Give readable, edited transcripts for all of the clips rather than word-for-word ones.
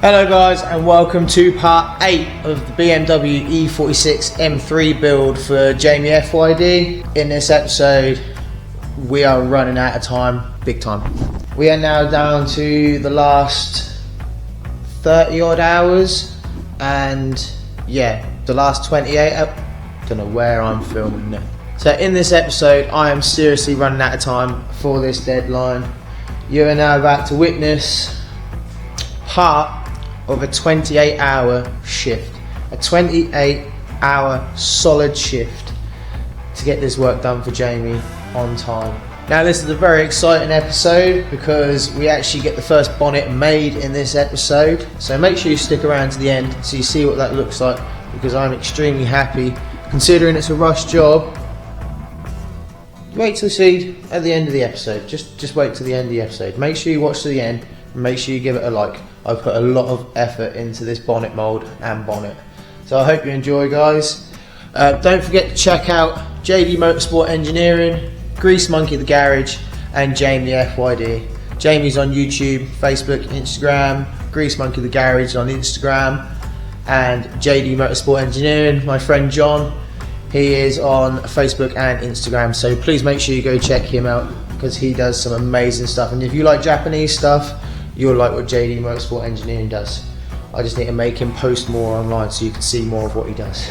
Hello guys, and welcome to part 8 of the BMW E46 M3 build for Jamie FYD. In this episode we are running out of time, big time. We are now down to the last 30 odd hours, and yeah, the last 28, I don't know where I'm filming now. So in this episode I am seriously running out of time for this deadline. You are now about to witness part of a 28-hour shift, a 28-hour solid shift to get this work done for Jamie on time. Now this is a very exciting episode because we actually get the first bonnet made in this episode, so make sure you stick around to the end so you see what that looks like, because I'm extremely happy considering it's a rush job. Wait till you see at the end of the episode, just wait till the end of the episode. Make sure you watch to the end and make sure you give it a like. I put a lot of effort into this bonnet mould and bonnet, so I hope you enjoy, guys. Don't forget to check out JD Motorsport Engineering, Grease Monkey the Garage, and Jamie FYD. Jamie's on YouTube, Facebook, Instagram, Grease Monkey the Garage on Instagram, and JD Motorsport Engineering, my friend John, he is on Facebook and Instagram, so please make sure you go check him out because he does some amazing stuff. And if you like Japanese stuff, you'll like what JD Motorsport Engineering does. I just need to make him post more online so you can see more of what he does.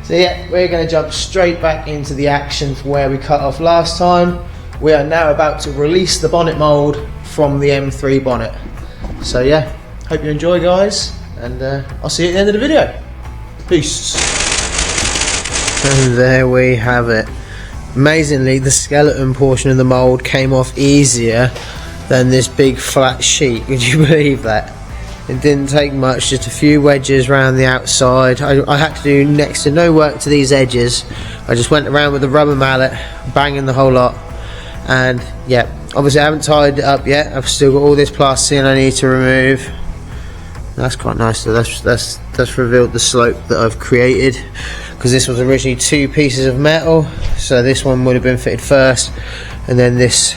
So yeah, we're going to jump straight back into the action from where we cut off last time. We are now about to release the bonnet mould from the M3 bonnet. So yeah, hope you enjoy, guys, and I'll see you at the end of the video. Peace. And there we have it. Amazingly, the skeleton portion of the mould came off easier than this big flat sheet. Could you believe that? It didn't take much, just a few wedges around the outside. I had to do next to no work to these edges. I just went around with a rubber mallet, banging the whole lot, and yeah, obviously I haven't tied it up yet. I've still got all this plasticine I need to remove. That's quite nice, so that's revealed the slope that I've created, because this was originally two pieces of metal, so this one would have been fitted first, and then this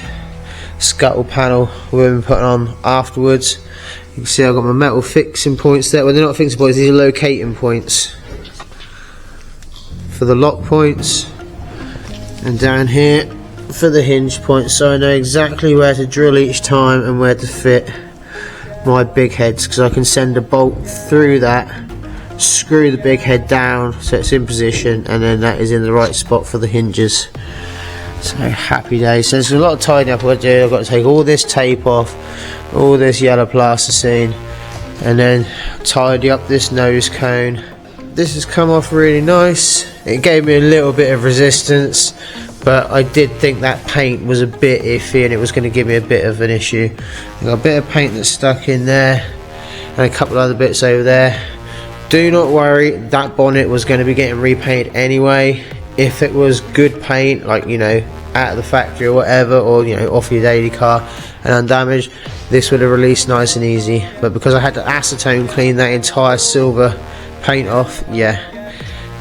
scuttle panel we've been putting on afterwards. You can see I've got my metal fixing points there. Well, they're not fixing points, these are locating points for the lock points, and down here for the hinge points, so I know exactly where to drill each time and where to fit my big heads, because I can send a bolt through that, screw the big head down so it's in position, and then that is in the right spot for the hinges. So happy days. So there's a lot of tidying up I've got to do. I've got to take all this tape off, all this yellow plasticine, and then tidy up this nose cone. This has come off really nice. It gave me a little bit of resistance, but I did think that paint was a bit iffy and it was going to give me a bit of an issue. I've got a bit of paint that's stuck in there and a couple other bits over there. Do not worry, that bonnet was going to be getting repainted anyway. If it was good paint, like, you know, out of the factory or whatever, or, you know, off your daily car and undamaged, this would have released nice and easy. But because I had to acetone clean that entire silver paint off, yeah,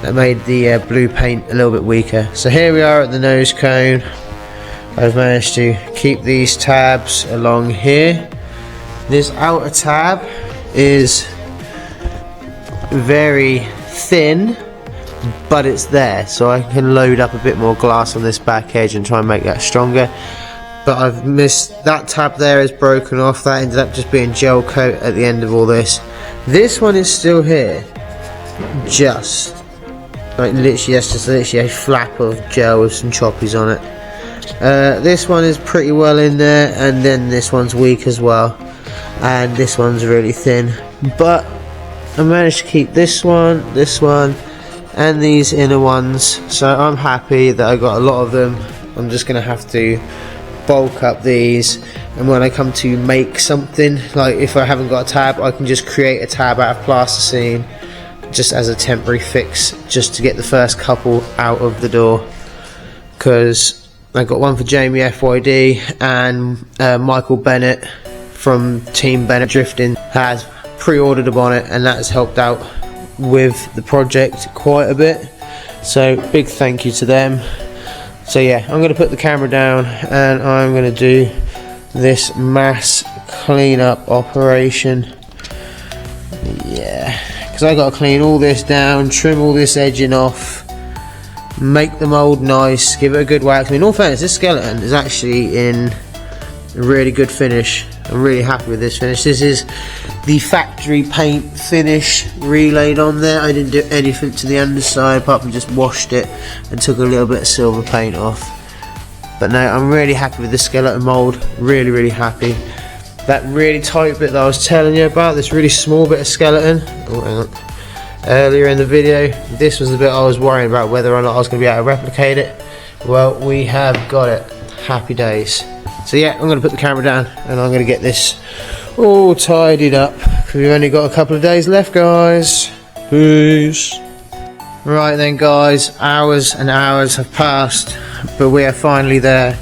that made the blue paint a little bit weaker. So here we are at the nose cone. I've managed to keep these tabs along here. This outer tab is very thin, but it's there, so I can load up a bit more glass on this back edge and try and make that stronger. But I've missed that tab there, is broken off. That ended up just being gel coat at the end of all this. This one is still here, just like literally, that's just literally a flap of gel with some choppies on it. This one is pretty well in there, and then this one's weak as well, and this one's really thin, but I managed to keep this one, and these inner ones, so I'm happy that I got a lot of them. I'm just gonna have to bulk up these, and when I come to make something, like if I haven't got a tab, I can just create a tab out of plasticine just as a temporary fix, just to get the first couple out of the door, because I got one for Jamie FYD, and Michael Bennett from Team Bennett Drifting has pre-ordered a bonnet, and that has helped out with the project quite a bit, so big thank you to them. So yeah, I'm going to put the camera down and I'm going to do this mass cleanup operation because I got to clean all this down, trim all this edging off, make the mould nice, give it a good wax. I mean, in all fairness, this skeleton is actually in a really good finish. I'm really happy with this finish. This is the factory paint finish relayed on there. I didn't do anything to the underside apart from just washed it and took a little bit of silver paint off. But no, I'm really happy with the skeleton mould. Really happy. That really tight bit that I was telling you about, this really small bit of skeleton, oh, hang on, earlier in the video, this was the bit I was worrying about whether or not I was going to be able to replicate it. Well, we have got it. Happy days. So yeah, I'm going to put the camera down and I'm going to get this all tidied up, because we've only got a couple of days left, guys. Peace. Right then, guys, hours and hours have passed, but we are finally there.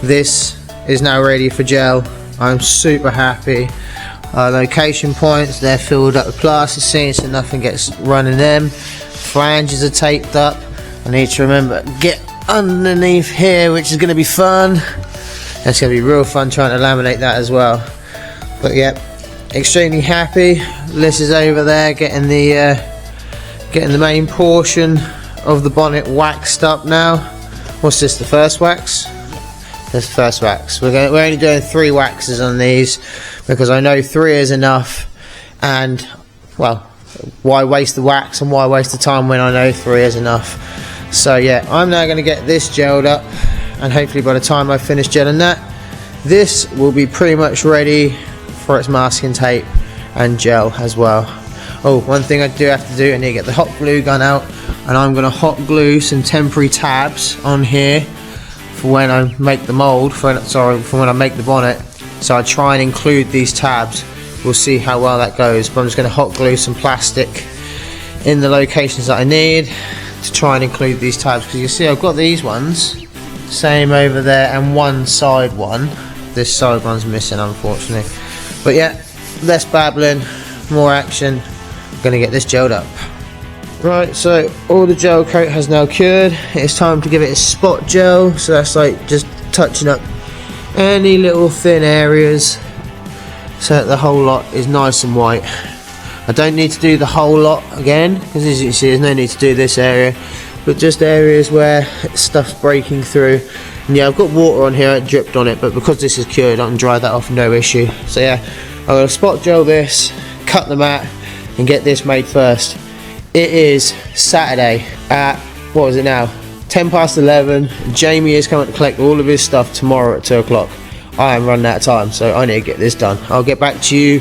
This is now ready for gel. I'm super happy. Our location points, they're filled up with plasticine so nothing gets run in them. Flanges are taped up. I need to remember get underneath here, which is going to be fun. That's going to be real fun trying to laminate that as well. But yeah, extremely happy. Liz is over there getting the main portion of the bonnet waxed up now. What's this, the first wax? This first wax. We're only doing 3 waxes on these because I know 3 is enough, and well, why waste the wax and why waste the time when I know 3 is enough. So yeah, I'm now going to get this gelled up, and hopefully by the time I finish gelling that, this will be pretty much ready for its masking tape and gel as well. Oh, one thing I do have to do, I need to get the hot glue gun out, and I'm going to hot glue some temporary tabs on here for when I make the mould, for when I make the bonnet. So I try and include these tabs. We'll see how well that goes, but I'm just going to hot glue some plastic in the locations that I need to try and include these tabs, because you see I've got these ones, same over there, and one side one. This side one's missing, unfortunately. But yeah, less babbling, more action. I'm going to get this gelled up. Right, so all the gel coat has now cured. It's time to give it a spot gel, so that's like just touching up any little thin areas so that the whole lot is nice and white. I don't need to do the whole lot again, because as you can see there's no need to do this area, but just areas where stuff's breaking through. And yeah, I've got water on here, it dripped on it, but because this is cured I can dry that off no issue. So yeah, I'm going to spot gel this, cut the mat and get this made first. It is Saturday at, what is it now, 10 past 11. Jamie is coming to collect all of his stuff tomorrow at 2 o'clock. I am running out of time, so I need to get this done. I'll get back to you,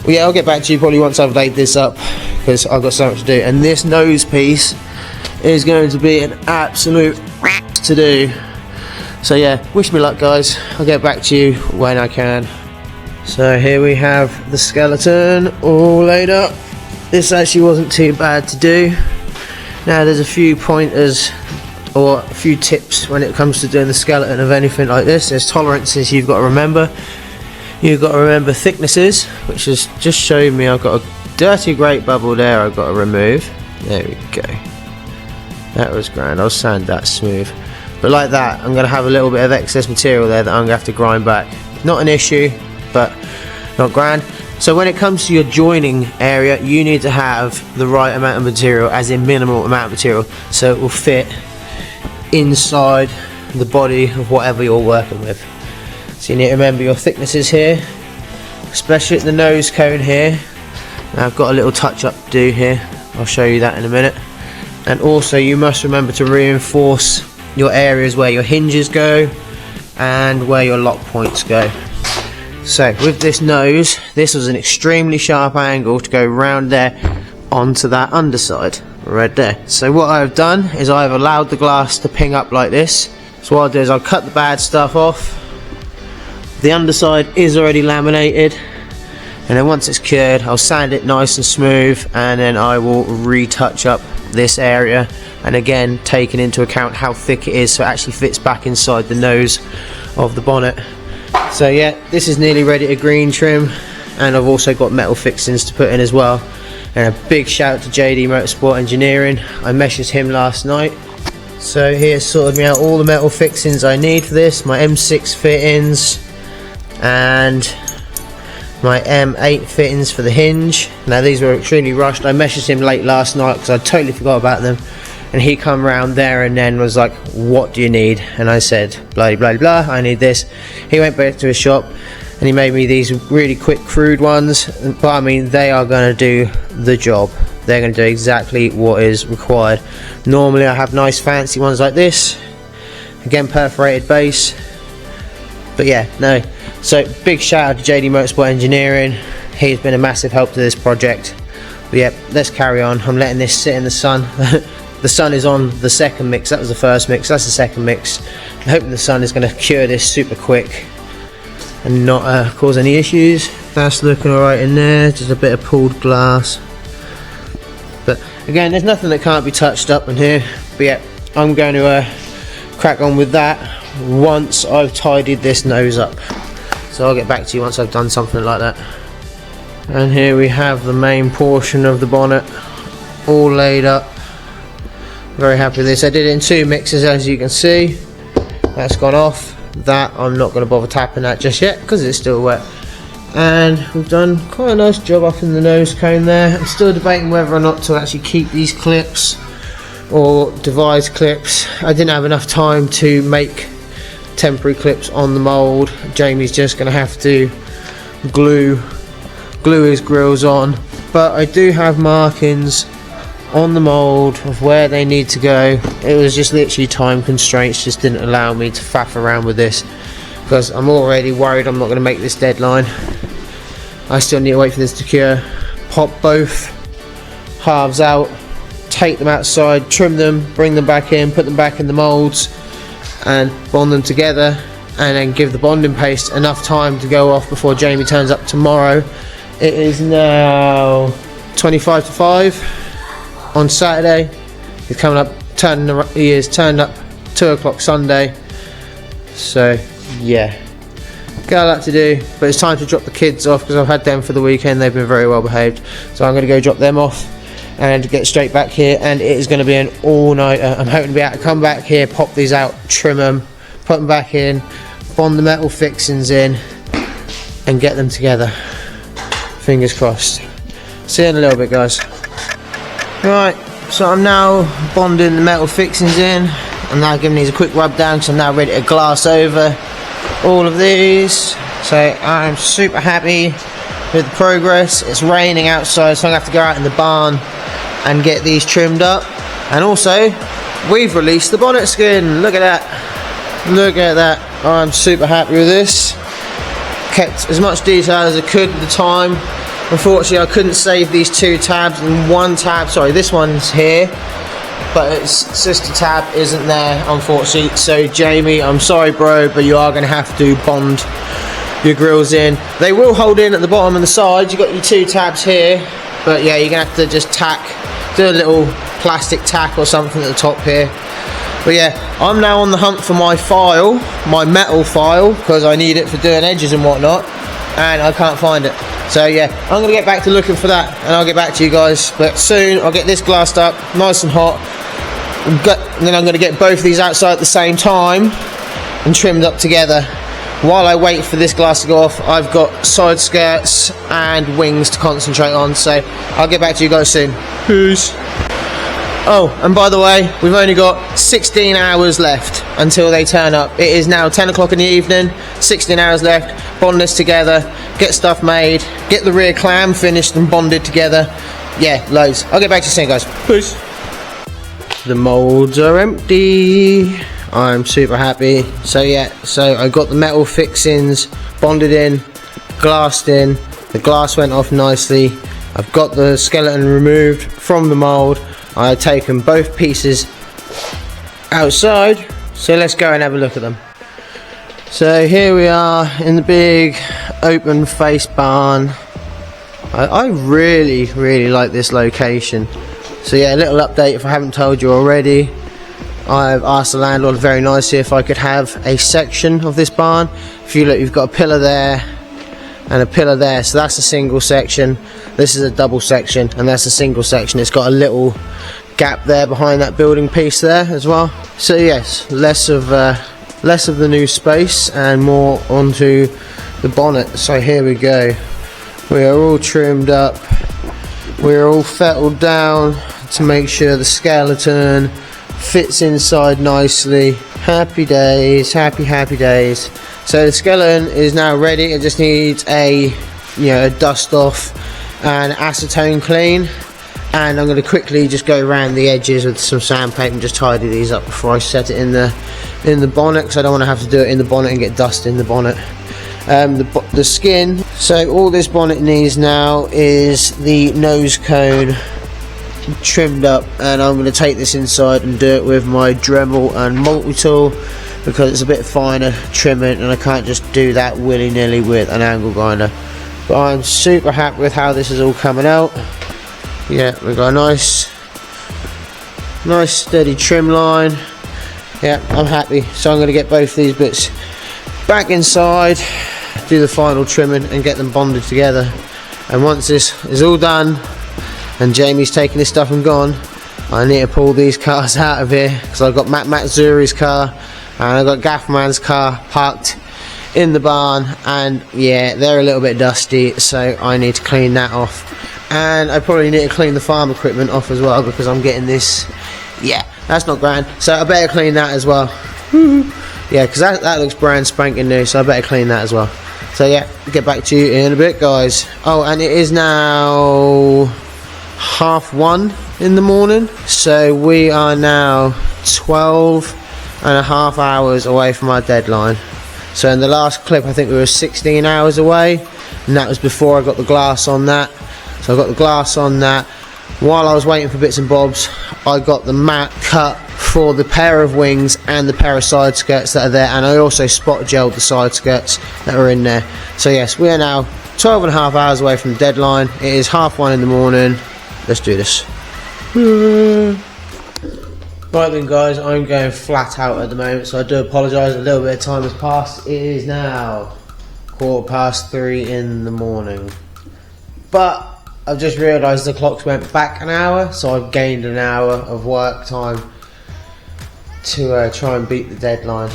well, yeah, I'll get back to you probably once I've laid this up, because I've got so much to do. And this nose piece is going to be an absolute to do. So yeah, wish me luck, guys. I'll get back to you when I can. So here we have the skeleton all laid up. This actually wasn't too bad to do. Now there's a few pointers or a few tips when it comes to doing the skeleton of anything like this. There's tolerances you've got to remember. You've got to remember thicknesses, which has just showed me I've got a dirty grate bubble there I've got to remove. There we go. That was grand. I'll sand that smooth. But like that, I'm going to have a little bit of excess material there that I'm going to have to grind back. Not an issue, but not grand. So when it comes to your joining area, you need to have the right amount of material, as in minimal amount of material, so it will fit inside the body of whatever you're working with. So you need to remember your thicknesses here, especially at the nose cone here. Now I've got a little touch up to do here, I'll show you that in a minute. And also you must remember to reinforce your areas where your hinges go and where your lock points go. So with this nose, this was an extremely sharp angle to go round there onto that underside right there. So what I've done is I've allowed the glass to ping up like this. So what I'll do is I'll cut the bad stuff off. The underside is already laminated, and then once it's cured I'll sand it nice and smooth, and then I will retouch up this area, and again taking into account how thick it is so it actually fits back inside the nose of the bonnet. So yeah, this is nearly ready to green trim, and I've also got metal fixings to put in as well. And a big shout out to JD Motorsport Engineering. I messaged him last night, so he has sorted me out all the metal fixings I need for this, my M6 fittings and my M8 fittings for the hinge. Now these were extremely rushed. I messaged him late last night because I totally forgot about them, and he come round there and then was like, what do you need? And I said blah blah blah, I need this. He went back to his shop and he made me these really quick crude ones, but I mean they are going to do the job. They're going to do exactly what is required. Normally I have nice fancy ones like this, again perforated base, but yeah, no. So big shout out to JD Motorsport Engineering. He's been a massive help to this project. But yeah, let's carry on. I'm letting this sit in the sun. The sun is on the second mix. That was the first mix, that's the second mix. I'm hoping the sun is going to cure this super quick and not cause any issues. That's looking alright in there, just a bit of pulled glass. But again, there's nothing that can't be touched up in here. But yeah, I'm going to crack on with that once I've tidied this nose up. So I'll get back to you once I've done something like that. And here we have the main portion of the bonnet all laid up. Very happy with this. I did it in 2 mixes, as you can see. That's gone off. That I'm not going to bother tapping that just yet because it's still wet. And we've done quite a nice job up in the nose cone there. I'm still debating whether or not to actually keep these clips or devise clips. I didn't have enough time to make temporary clips on the mould. Jamie's just going to have to glue his grills on, but I do have markings on the mould of where they need to go. It was just literally time constraints just didn't allow me to faff around with this, because I'm already worried I'm not going to make this deadline. I still need to wait for this to cure. Pop both halves out, take them outside, trim them, bring them back in, put them back in the moulds and bond them together, and then give the bonding paste enough time to go off before Jamie turns up tomorrow. It is now 25 to 5 on Saturday. He's coming up, he is turned up 2 o'clock Sunday. So yeah, got a lot to do, but it's time to drop the kids off because I've had them for the weekend. They've been very well behaved, so I'm going to go drop them off and get straight back here, and it is going to be an all-nighter. I'm hoping to be able to come back here, pop these out, trim them, put them back in, bond the metal fixings in and get them together. Fingers crossed. See you in a little bit, guys. Right, so I'm now bonding the metal fixings in. I'm now giving these a quick rub down because I'm now ready to glass over all of these. So I'm super happy with the progress. It's raining outside, so I'm going to have to go out in the barn and get these trimmed up. And also, we've released the bonnet skin. Look at that. Look at that. I'm super happy with this. Kept as much detail as I could at the time. Unfortunately, I couldn't save these 2 tabs in one tab. Sorry, this one's here, but its sister tab isn't there, unfortunately. So Jamie, I'm sorry bro, but you are going to have to bond your grills in. They will hold in at the bottom and the sides. You've got your 2 tabs here, but yeah, you're going to have to just tack, do a little plastic tack or something at the top here. But yeah, I'm now on the hunt for my file, my metal file, because I need it for doing edges and whatnot, and I can't find it. So yeah, I'm going to get back to looking for that, and I'll get back to you guys. But soon, I'll get this glassed up, nice and hot, and then I'm going to get both of these outside at the same time, and trimmed up together. While I wait for this glass to go off, I've got side skirts and wings to concentrate on, so I'll get back to you guys soon. Peace. Oh, and by the way, we've only got 16 hours left until they turn up. It is now 10 o'clock in the evening, 16 hours left. Bond this together, get stuff made, get the rear clam finished and bonded together. Yeah, loads. I'll get back to you soon, guys. Peace. The moulds are empty. I'm super happy. So yeah, so I got the metal fixings bonded in, glassed in. The glass went off nicely. I've got the skeleton removed from the mould. I've taken both pieces outside, so let's go and have a look at them. So here we are in the big open face barn. I really like this location. So yeah, a little update if I haven't told you already. I've asked the landlord very nicely if I could have a section of this barn. If you look, you've got a pillar there and a pillar there, so that's a single section. This is a double section, and that's a single section. It's got a little gap there behind that building piece there as well. So yes, less of the new space and more onto the bonnet. So here we go. We are all trimmed up. We're all fettled down to make sure the skeleton fits inside nicely. Happy days, happy days. So the skeleton is now ready. It just needs a dust off and acetone clean. And I'm going to quickly just go around the edges with some sandpaper and just tidy these up before I set it in the bonnet, because I don't want to have to do it in the bonnet and get dust in the bonnet. The skin, so all this bonnet needs now is the nose cone trimmed up, and I'm going to take this inside and do it with my Dremel and multi-tool, because it's a bit finer trimming and I can't just do that willy-nilly with an angle grinder. But I'm super happy with how this is all coming out. Yeah, we've got a nice steady trim line. Yeah, I'm happy. So I'm going to get both these bits back inside, do the final trimming and get them bonded together. And once this is all done and Jamie's taken his stuff and gone, I need to pull these cars out of here, because I've got Matt Zuri's car and I've got Gaffman's car parked in the barn, and yeah, they're a little bit dusty, so I need to clean that off. And I probably need to clean the farm equipment off as well, because I'm getting this, yeah, that's not grand, so I better clean that as well. Yeah, because that looks brand spanking new, so I better clean that as well. So yeah, get back to you in a bit, guys. Oh, and it is now 1:30 in the morning, so we are now 12.5 hours away from our deadline. So in the last clip I think we were 16 hours away, and that was before I got the glass on that. So I got the glass on that. While I was waiting for bits and bobs, I got the mat cut for the pair of wings and the pair of side skirts that are there, and I also spot gelled the side skirts that are in there. So yes, we are now 12.5 hours away from the deadline. It is 1:30 in the morning. Let's do this. Right then, guys, I'm going flat out at the moment, so I do apologise. A little bit of time has passed. It is now 3:15 in the morning, but I've just realised the clocks went back an hour, so I've gained an hour of work time to try and beat the deadline.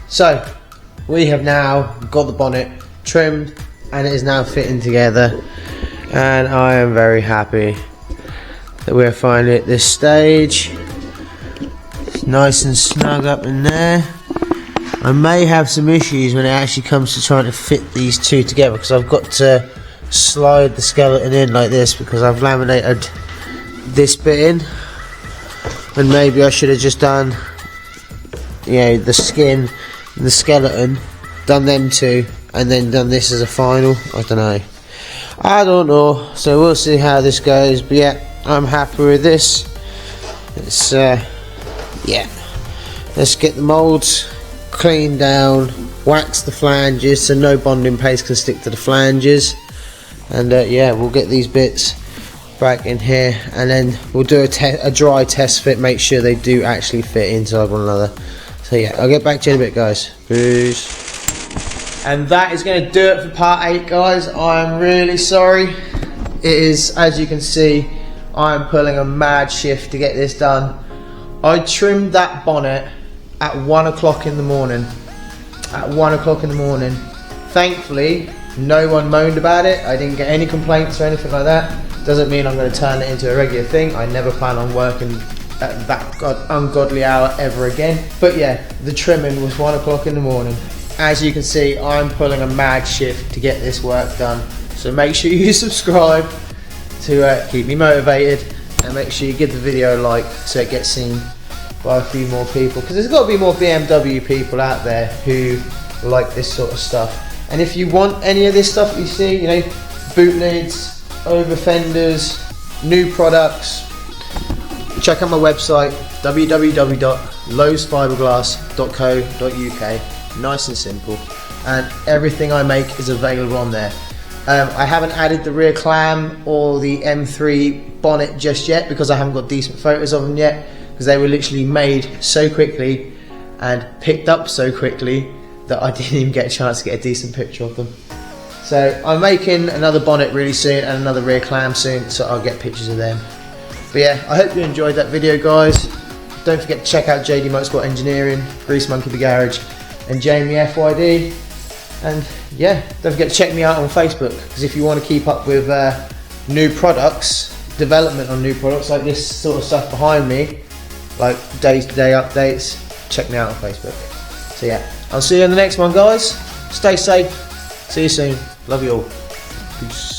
So we have now got the bonnet trimmed and it is now fitting together, and I am very happy that we're finally at this stage. It's nice and snug up in there. I may have some issues when it actually comes to trying to fit these two together, because I've got to slide the skeleton in like this, because I've laminated this bit in, and maybe I should have just done, the skin and the skeleton, done them two, and then done this as a final. I don't know, so we'll see how this goes. But yeah, I'm happy with this. It's yeah, let's get the molds cleaned down, wax the flanges so no bonding paste can stick to the flanges, and yeah, we'll get these bits back in here, and then we'll do a dry test fit, make sure they do actually fit inside one another. So yeah, I'll get back to you in a bit, guys. Peace. And that is going to do it for part 8, guys. I'm really sorry. It is, as you can see, I'm pulling a mad shift to get this done. I trimmed that bonnet at 1 o'clock in the morning. At 1 o'clock in the morning. Thankfully, no one moaned about it. I didn't get any complaints or anything like that. Doesn't mean I'm going to turn it into a regular thing. I never plan on working at that ungodly hour ever again. But yeah, the trimming was 1 o'clock in the morning. As you can see, I'm pulling a mad shift to get this work done. So make sure you subscribe to keep me motivated, and make sure you give the video a like so it gets seen by a few more people, because there's got to be more BMW people out there who like this sort of stuff. And if you want any of this stuff you see, boot lids, over fenders, new products, check out my website, www.lowesfibreglass.co.uk. Nice and simple, and everything I make is available on there. I haven't added the rear clam or the M3 bonnet just yet, because I haven't got decent photos of them yet, because they were literally made so quickly and picked up so quickly that I didn't even get a chance to get a decent picture of them. So I'm making another bonnet really soon and another rear clam soon, so I'll get pictures of them. But yeah, I hope you enjoyed that video, guys. Don't forget to check out JD Motorsport Engineering, Grease Monkey the Garage, and Jamie FYD. And yeah, don't forget to check me out on Facebook, because if you want to keep up with new products, development on new products like this sort of stuff behind me, like day-to-day updates, check me out on Facebook. So yeah, I'll see you in the next one, guys. Stay safe. See you soon. Love you all. Peace.